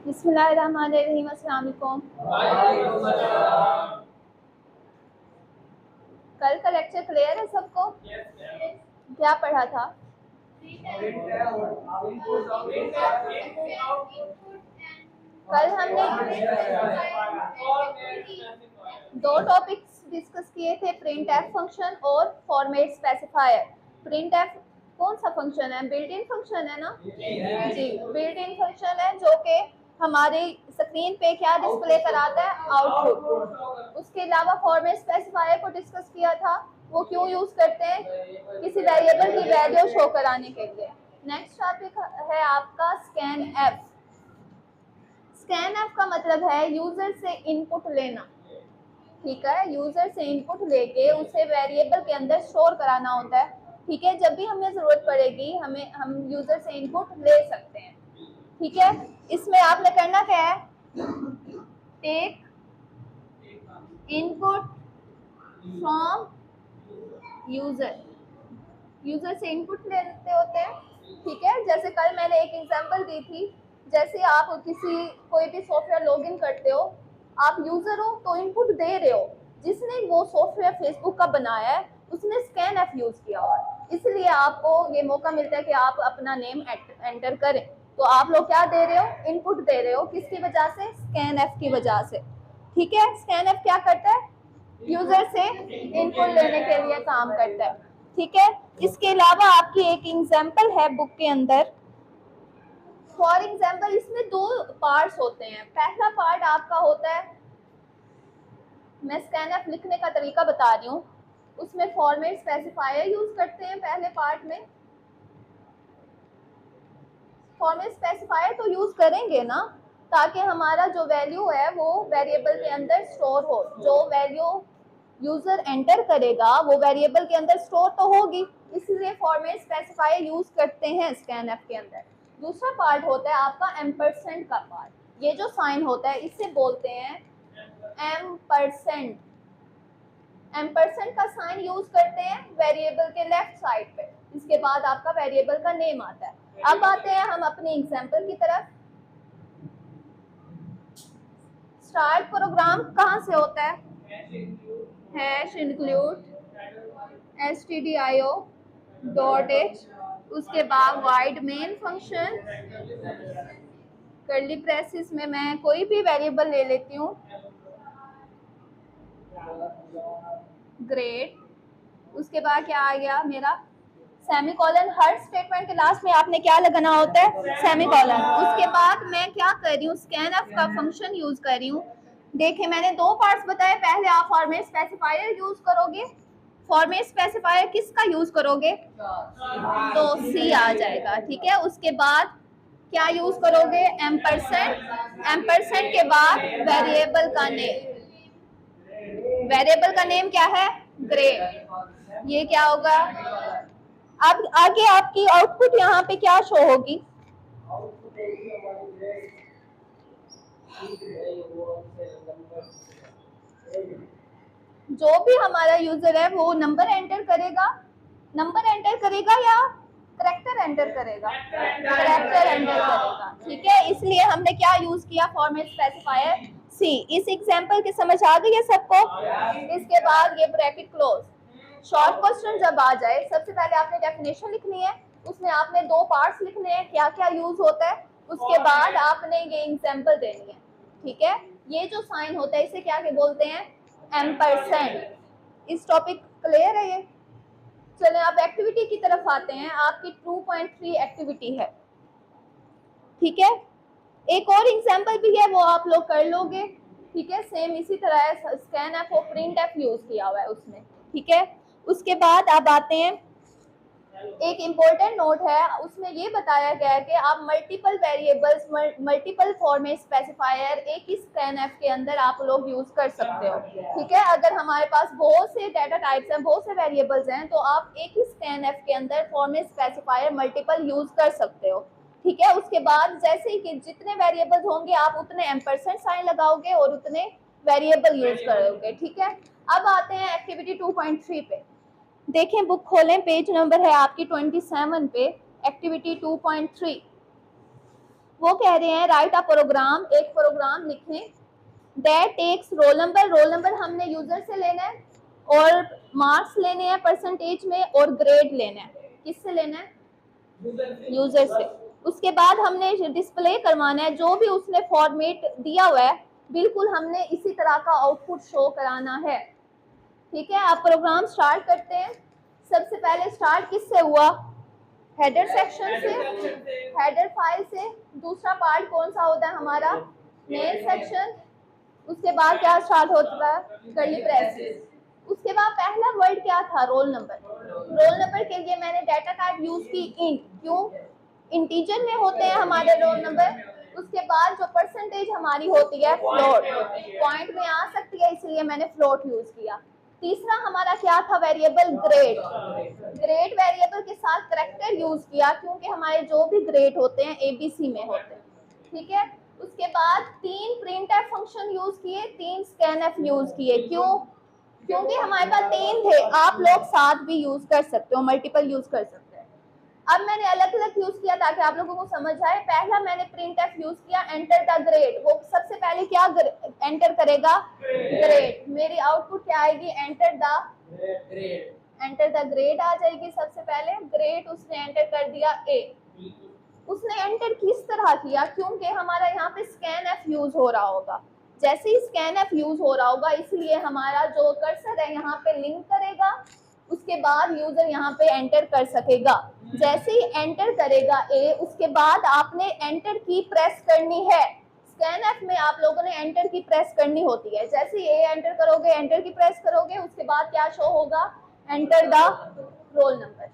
बिस्मिल्लाहिर्रहमानिर्रहीम। अस्सलाम वालेकुम। कल का लेक्चर क्लियर है सबको? क्या पढ़ा था? कल हमने दो टॉपिक्स डिस्कस किए थे, प्रिंट एफ फंक्शन और फॉर्मेट स्पेसिफायर। प्रिंट एफ कौन सा फंक्शन है? बिल्ट इन फंक्शन है ना जी, बिल्ट इन फंक्शन है जो कि हमारी स्क्रीन पे क्या डिस्प्ले कराता है? आउटपुट। उसके अलावा फॉर्मेट स्पेसिफायर को डिस्कस किया था, वो क्यों यूज करते हैं? किसी वेरिएबल की वैल्यू शो कराने के लिए। नेक्स्ट टॉपिक है आपका स्कैन एफ। स्कैन एफ का मतलब है यूजर से इनपुट लेना, ठीक है। यूजर से इनपुट लेके उसे वेरिएबल के अंदर स्टोर कराना होता है, ठीक है। जब भी हमें जरूरत पड़ेगी हम यूजर से इनपुट ले सकते हैं, ठीक है। इसमें आपने करना क्या है? Take input from user, user से इनपुट लेते होते हैं, ठीक है। जैसे कल मैंने एक एग्जांपल दी थी, जैसे आप कोई भी सॉफ्टवेयर लॉगिन करते हो, आप यूजर हो तो इनपुट दे रहे हो। जिसने वो सॉफ्टवेयर फेसबुक का बनाया है उसने स्कैन एफ यूज किया हुआ है, इसलिए आपको ये मौका मिलता है कि आप अपना नेम एंटर करें। तो आप लोग क्या दे रहे हो? इनपुट दे रहे हो। किसकी वजह से? स्कैन एफ की वजह से, ठीक है। स्कैन एफ क्या करता है? यूजर से इनपुट लेने के लिए काम करता है, ठीक है। इसके अलावा आपकी एक एग्जांपल है बुक के अंदर। फॉर एग्जांपल इसमें दो पार्ट्स होते हैं। पहला पार्ट आपका होता है, मैं स्कैन एफ लिखने का तरीका बता रही हूँ, उसमें फॉर्मेट स्पेसिफायर यूज करते हैं पहले पार्ट में। फॉर्मेट स्पेसिफायर तो यूज करेंगे ना, ताकि हमारा जो वैल्यू है वो वेरिएबल के अंदर स्टोर हो। जो वैल्यू यूजर एंटर करेगा वो वेरिएबल के अंदर स्टोर तो होगी, इसलिए फॉर्मेट स्पेसिफायर यूज करते हैं स्कैन एफ के अंदर। दूसरा पार्ट होता है आपका एम्परसेंड का पार्ट। ये जो साइन होता है इसे बोलते हैं एम्परसेंड। एम्परसेंड का साइन यूज करते हैं वेरिएबल के लेफ्ट साइड पे, इसके बाद आपका वेरिएबल का नेम आता है। अब आते हैं हम अपनी एग्जांपल की तरफ। स्टार्ट प्रोग्राम कहाँ से होता है? Hash include stdio dot h, उसके बाद wide main function, curly braces में मैं कोई भी वेरिएबल ले लेती हूँ, ग्रेड। उसके बाद क्या आ गया मेरा? सेमीकोलन। हर स्टेटमेंट के लास्ट में आपने क्या लगाना होता है? सेमीकोलन। उसके बाद मैं क्या कर रही हूँ? स्कैन एफ का फंक्शन यूज कर रही हूँ। देखिए मैंने दो पार्ट्स बताए, पहले आप फॉर्मेट स्पेसिफायर यूज करोगे। फॉर्मेट स्पेसिफायर किसका यूज करोगे? तो सी आ जाएगा, ठीक है। उसके बाद क्या यूज करोगे? एम्परसेंड। एम्परसेंड के बाद वेरिएबल का नेम। वेरिएबल का नेम क्या है? ग्रेड। ये क्या होगा? अब आगे आपकी आउटपुट यहाँ पे क्या शो होगी? जो भी हमारा यूजर है वो नंबर एंटर करेगा। नंबर एंटर करेगा या करेक्टर एंटर करेगा? करेक्टर एंटर करेगा, ठीक है। इसलिए हमने क्या यूज किया? फॉर्मेट स्पेसिफायर सी। इस एग्जांपल की समझ आ गई है सबको? इसके बाद ये ब्रैकेट क्लोज। शॉर्ट क्वेश्चन जब आ जाए, सबसे पहले आपने डेफिनेशन लिखनी है, उसमें आपने दो पार्ट्स लिखने हैं, क्या क्या यूज होता है। उसके बाद आपने ये एग्जांपल देनी है, ठीक है। ये जो साइन होता है इसे क्या के बोलते हैं? एम्परसेंड। इस टॉपिक क्लियर है ये? चलें अब एक्टिविटी की तरफ आते हैं। आपकी 2.3 एक्टिविटी है, ठीक है। एक और एग्जांपल भी है, वो आप लोग कर लोगे, ठीक है। सेम इसी तरह है, स्कैन एफ और प्रिंट एफ यूज किया हुआ है उसमें, ठीक है। उसके बाद अब आते हैं, एक इम्पोर्टेंट नोट है, उसमें ये बताया गया है कि आप multiple variables, multiple format specifier एक ही स्कैन एफ के अंदर आप लोग यूज कर सकते हो, ठीक है। अगर हमारे पास बहुत से डाटा टाइप्स हैं, बहुत से वेरिएबल्स हैं, तो आप एक ही स्कैन एफ के अंदर फॉर्मेट स्पेसिफायर मल्टीपल यूज कर सकते हो, ठीक है। उसके बाद जैसे ही कि जितने वेरिएबल्स होंगे आप उतने एम्परसेंड साइन लगाओगे और उतने वेरिएबल यूज करोगे, ठीक है। अब आते हैं एक्टिविटी 2.3 पे। देखें बुक खोलें, पेज नंबर है आपकी 27 पे, एक्टिविटी 2.3। वो कह रहे हैं राइट अ प्रोग्राम, एक प्रोग्राम लिखें that takes roll number, roll number हमने यूजर से लेना है और मार्क्स लेने हैं परसेंटेज में और ग्रेड लेना है, किससे लेना है? यूजर से। उसके बाद हमने डिस्प्ले करवाना है जो भी उसने फॉर्मेट दिया हुआ है, बिल्कुल हमने इसी तरह का आउटपुट शो कराना है। ठीक है, आप प्रोग्राम स्टार्ट करते हैं। सबसे पहले स्टार्ट किससे हुआ? हेडर सेक्शन से, हेडर फाइल से। दूसरा पार्ट कौन सा होता है हमारा? Main section. उसके बाद क्या स्टार्ट होता है? Curly braces. उसके बाद पहला वर्ड क्या था? Role number. रोल नंबर के लिए मैंने डाटा टाइप यूज की इंट, क्यों? इंटीजर में होते हैं हमारे रोल नंबर। उसके बाद जो परसेंटेज हमारी होती है फ्लोट, पॉइंट में आ सकती है, इसलिए मैंने फ्लोट यूज किया। तीसरा हमारा क्या था? Variable grade. ग्रेड वेरिएबल के साथ करैक्टर यूज किया क्योंकि हमारे जो भी ग्रेड होते हैं एबीसी में होते हैं। ठीक है, उसके बाद 3 प्रिंटफ फंक्शन यूज किए, 3 स्कैनफ यूज किए। क्यों? क्योंकि हमारे पास 3 थे, आप लोग 7 भी यूज कर सकते हो, मल्टीपल यूज कर सकते हैं। अब मैंने अलग अलग यूज किया ताकि आप लोगों को समझ आए। पहला मैंने प्रिंटफ यूज किया एंटर द ग्रेड। वो सबसे पहले क्या एंटर करेगा? ग्रेड। मेरी आउटपुट क्या आएगी? Enter the grade. Enter the grade आ जाएगी। सबसे पहले ग्रेड उसने एंटर कर दिया ए। उसने एंटर किस तरह किया? क्योंकि हमारा यहाँ पे स्कैन एफ यूज हो रहा होगा। जैसे ही स्कैन एफ यूज हो रहा होगा, इसलिए हमारा जो कर्सर है यहाँ पे लिंक करेगा, उसके बाद यूजर यहाँ पे एंटर कर सकेगा। जैसे ही एंटर करेगा ए, उसके बाद आपने एंटर की प्रेस करनी है। स्कैन एफ में आप लोगों ने एंटर की प्रेस करनी होती है। जैसे ही ए एंटर करोगे, एंटर की प्रेस करोगे, उसके बाद क्या शो होगा? Enter the roll number.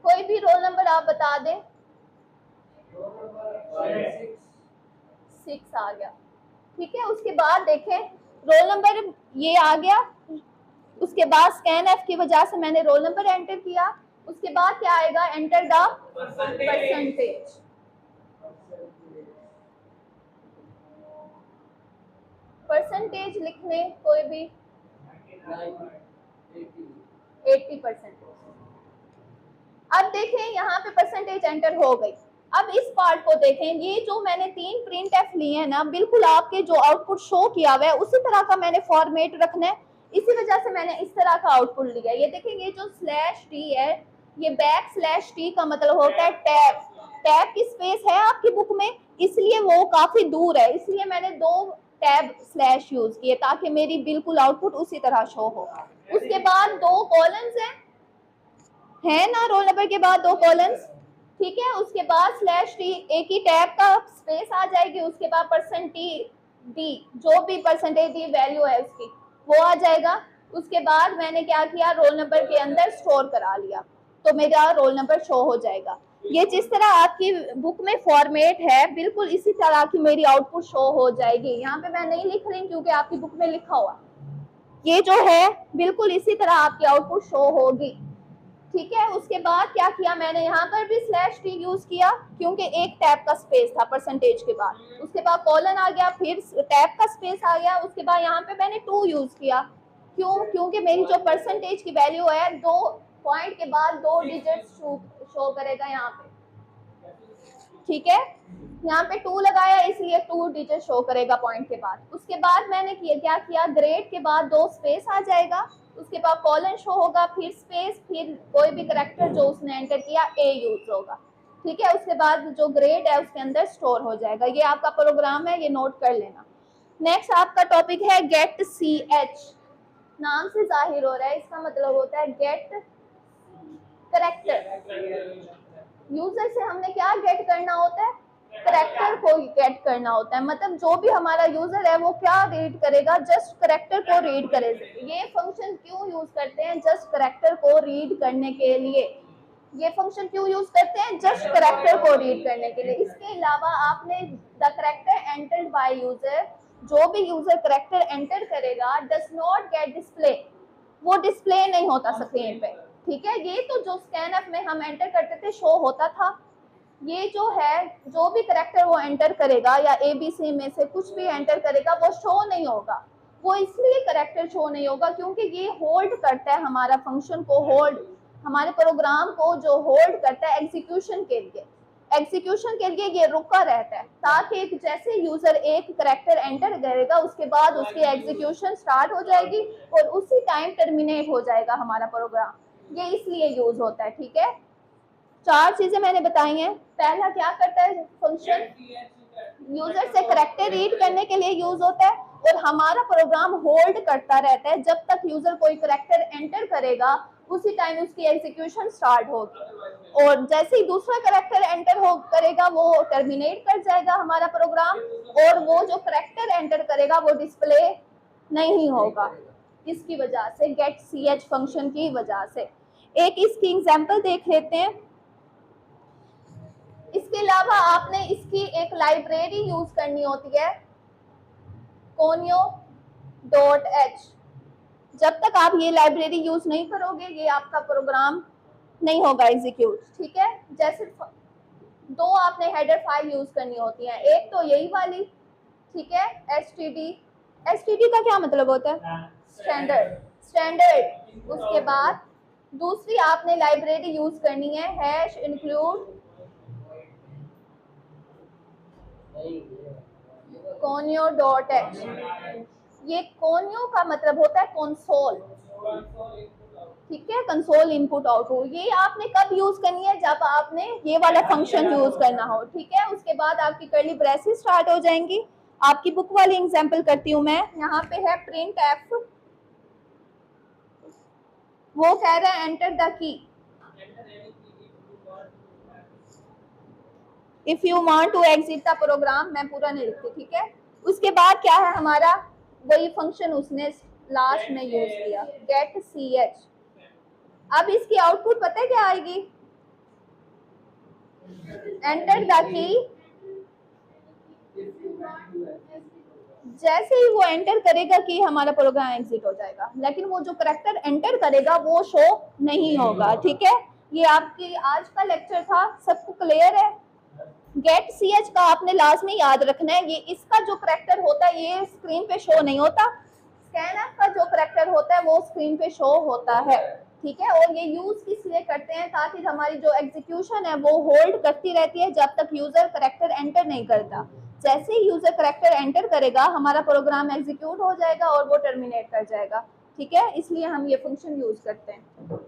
कोई भी रोल नंबर आप बता दें। 6 आ गया। ठीक है, उसके बाद देखें रोल नंबर ये आ गया। उसके बाद स्कैन एफ की वजह से मैंने रोल नंबर एंटर किया। उसके बाद क्या आएगा? Enter the percentage. परसेंटेज लिखने कोई भी 80%। अब देखें यहाँ पे परसेंटेज एंटर हो गई। अब इस पार्ट को देखें, ये जो मैंने 3 प्रिंट एफ लिए हैं ना, बिल्कुल आपके जो आउटपुट शो किया हुआ है उसी तरह का मैंने फॉर्मेट रखना है। इसी वजह से मैंने इस तरह का आउटपुट लिया। ये देखें, ये जो /t है, ये /t का मतलब होता है टैब। टैब की स्पेस है आपकी बुक में, इसलिए वो काफी दूर है, इसलिए मैंने 2 टैब स्लैश यूज किए ताकि मेरी बिल्कुल आउटपुट उसी तरह शो हो। उसके बाद 2 कॉलम्स है ना, रोल नंबर के बाद 2 कॉलम्स। ठीक है, उसके बाद /t, एक ही टैब का स्पेस आ जाएगी। उसके बाद %d, जो भी परसेंटेज दी वैल्यू है उसकी, वो आ जाएगा। उसके बाद मैंने क्या किया? रोल नंबर के अंदर स्टोर करा लिया, तो मेरा रोल नंबर शो हो जाएगा। ये जिस तरह आपकी बुक में फॉर्मेट है, बिल्कुल इसी तरह की मेरी आउटपुट शो हो जाएगी। यहाँ पे मैं नहीं लिख रही क्योंकि आपकी बुक में लिखा हुआ, ये जो है बिल्कुल इसी तरह आपकी आउटपुट शो होगी। ठीक है, उसके बाद क्या किया मैंने? यहाँ पर भी /t यूज किया क्योंकि एक टैब का स्पेस था परसेंटेज के बाद। उसके बाद कॉलन आ गया, फिर टैब का स्पेस आ गया। उसके बाद यहाँ पे मैंने 2 यूज किया। क्यों? क्योंकि मेरी जो परसेंटेज की वैल्यू है, 2 पॉइंट के बाद 2 डिजिट शो करेगा यहाँ पे। ठीक है, यहाँ पे 2 लगाया, इसलिए 2 डिजिट शो करेगा पॉइंट के बाद। उसके बाद मैंने क्या किया? ग्रेड के बाद 2 स्पेस आ जाएगा। उसके बाद कॉलन शो होगा, फिर स्पेस, फिर कोई भी करैक्टर जो उसने एंटर किया ए यूज होगा। ठीक है, उसके बाद जो ग्रेड है उसके अंदर स्टोर हो जाएगा। ये आपका प्रोग्राम है, ये नोट कर लेना। नेक्स्ट आपका टॉपिक है गेट ch। नाम से जाहिर हो रहा है, इसका मतलब होता है गेट करैक्टर। यूजर से हमने क्या गेट करना होता है? करैक्टर को गेट करना होता है। मतलब जो भी हमारा यूजर है वो क्या रीड करेगा? जस्ट करैक्टर को रीड करेगा। ये फंक्शन क्यों यूज करते हैं? जस्ट करैक्टर को रीड करने के लिए। ये फंक्शन क्यों यूज करते हैं? जस्ट करैक्टर को रीड करने के लिए। इसके अलावा आपने the character entered by user, जो भी यूजर करैक्टर एंटर करेगा डज नॉट गेट डिस्प्ले, वो डिस्प्ले नहीं होता स्क्रीन पे। ठीक है, ये तो जो स्कैन एफ में हम एंटर करते थे शो होता था। ये जो है, जो भी करैक्टर वो एंटर करेगा या एबीसी में से कुछ भी एंटर करेगा, वो शो नहीं होगा। वो इसलिए करैक्टर शो नहीं होगा क्योंकि ये होल्ड करता है हमारा फंक्शन को, होल्ड, हमारे प्रोग्राम को जो होल्ड करता है एग्जीक्यूशन के लिए। एग्जीक्यूशन के लिए ये रुका रहता है, ताकि जैसे यूजर एक करेक्टर एंटर करेगा उसके बाद उसकी एग्जीक्यूशन स्टार्ट हो जाएगी और उसी टाइम टर्मिनेट हो जाएगा हमारा प्रोग्राम। ये इसलिए यूज होता है। ठीक है, 4 चीजें मैंने बताई हैं। पहला क्या करता है फंक्शन, यूजर से करेक्टर रीड करने के लिए यूज होता है और हमारा प्रोग्राम होल्ड करता रहता है जब तक यूजर कोई करेक्टर एंटर करेगा, उसी टाइम उसकी एग्जीक्यूशन स्टार्ट होगी और जैसे ही दूसरा करेक्टर एंटर हो करेगा वो टर्मिनेट कर जाएगा हमारा प्रोग्राम, और वो जो करेक्टर एंटर करेगा वो डिस्प्ले नहीं होगा। इसकी वजह से गेट ch फंक्शन की वजह से। एक इसकी एग्जांपल देख लेते हैं। इसके अलावा आपने इसकी एक लाइब्रेरी यूज करनी होती है conio.h। जब तक आप ये लाइब्रेरी यूज नहीं करोगे ये आपका प्रोग्राम नहीं होगा एग्जीक्यूट। ठीक है, जैसे 2 आपने हेडर फाइल यूज करनी होती है, एक तो यही वाली, ठीक है, std का क्या मतलब होता है, स्टैंडर्ड। उसके बाद दूसरी आपने लाइब्रेरी यूज करनी है #include conio.h। ये conio का मतलब होता है कंसोल, ठीक है, कंसोल इनपुट आउटपुट। ये आपने कब यूज करनी है, जब आपने ये वाला फंक्शन यूज करना हो। ठीक है, उसके बाद आपकी कर्ली ब्रेसेस स्टार्ट हो जाएंगी। आपकी बुक वाली एग्जांपल करती हूँ मैं। यहाँ पे है प्रिंट एफ, वो कह रहा है enter the key if you want to exit the program. मैं पूरा नहीं लिखती, ठीक है। उसके बाद क्या है हमारा, वही फंक्शन उसने लास्ट में यूज किया, गेट ch। अब इसकी आउटपुट पता है क्या आएगी, एंटर द की। जैसे ही वो एंटर करेगा कि हमारा प्रोग्राम एग्जिट हो जाएगा, लेकिन वो जो करेक्टर एंटर करेगा वो शो नहीं होगा। ठीक है, ये आपकी आज का लेक्चर था, सबको क्लियर है। गेट ch का आपने लास्ट में याद रखना है, ये इसका जो करेक्टर होता है ये स्क्रीन पे शो नहीं होता, स्कैनफ का जो करेक्टर होता है वो स्क्रीन पे शो होता है। ठीक है, और ये यूज किस लिए करते हैं, ताकि हमारी जो एग्जीक्यूशन है वो होल्ड करती रहती है जब तक यूजर करेक्टर एंटर नहीं करता। जैसे ही यूजर करेक्टर एंटर करेगा हमारा प्रोग्राम एग्जीक्यूट हो जाएगा और वो टर्मिनेट कर जाएगा। ठीक है, इसलिए हम ये फंक्शन यूज करते हैं।